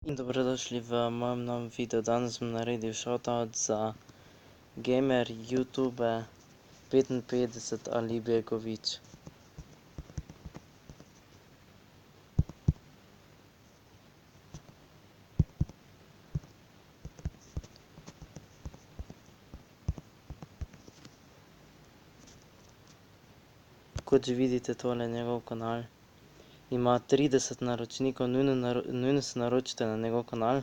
In dobrodošli v mojem novem videu. Danes bom naredil shoutout za gamer YouTube 55 Ali Begovič. Kot že vidite, tole je njegov kanal. Ima 30 naročnikov, nujno se naročite na njegov kanal.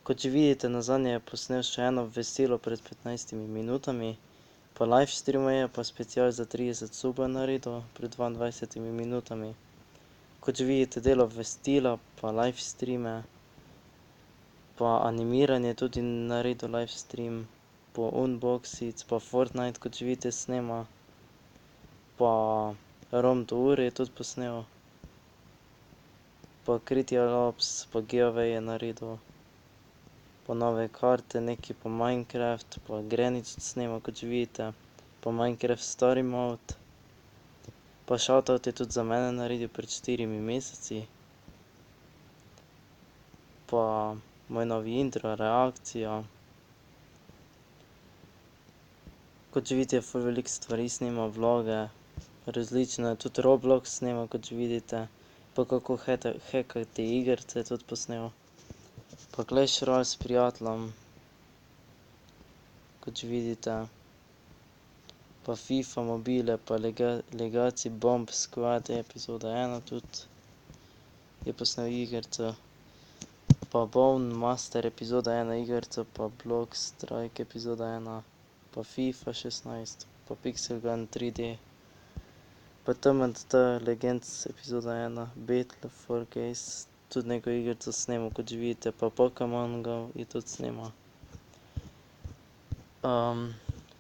Kot že vidite, nazadnje je posnel še eno obvestilo pred 15 minutami. Pa live streamuje, pa special za 30 subov naredil pred 22 minutami. Kot že vidite, dela obvestila, pa live streame, pa animiranje tudi naredil live stream, pa unboxic, pa Fortnite, kot že vidite, snema. Pa Rom to Ur je tudi posnel. Pa Critical Ops, pa Giveaway je naredil. Pa nove karte, neki pa Minecraft, pa Granic snema, kot že vidite. Pa Minecraft Story Mode. Pa shoutout je tudi za mene naredil pred 4 meseci. Pa moj novi intro, reakcija. Kot že vidite, ful veliko stvari snema, vloge, različne, tudi Roblox snema, kot že vidite. Pa kako hekati igrice je tudi posnel. Pa Clash Royale s prijateljem, kot že vidite. Pa FIFA mobile, pa Legacy Bomb Squad epizoda 1 tudi je posnel igrico. Pa Bone Master epizoda 1 igrico, pa Block Strike epizoda 1, pa FIFA 16, pa Pixel Gun 3D. Pa TMNT Legends epizoda 1, Battle for Case, tudi neko igrico snemal, kot že vidite, pa Pokemon Go je tudi snemal.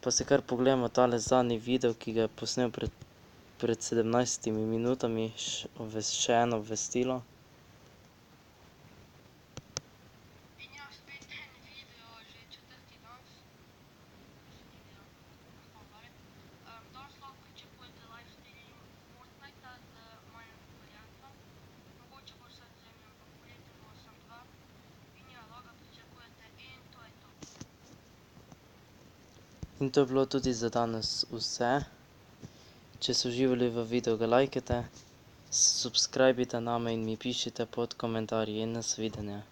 Pa si kar poglejmo tale zadnji video, ki ga je posnel pred 17 minutami, še eno obvestilo. In to je bilo tudi za danes vse. Če ste uživali v videu, ga lajkajte, subscribite name in mi pišite pod komentarji in nasvidenje.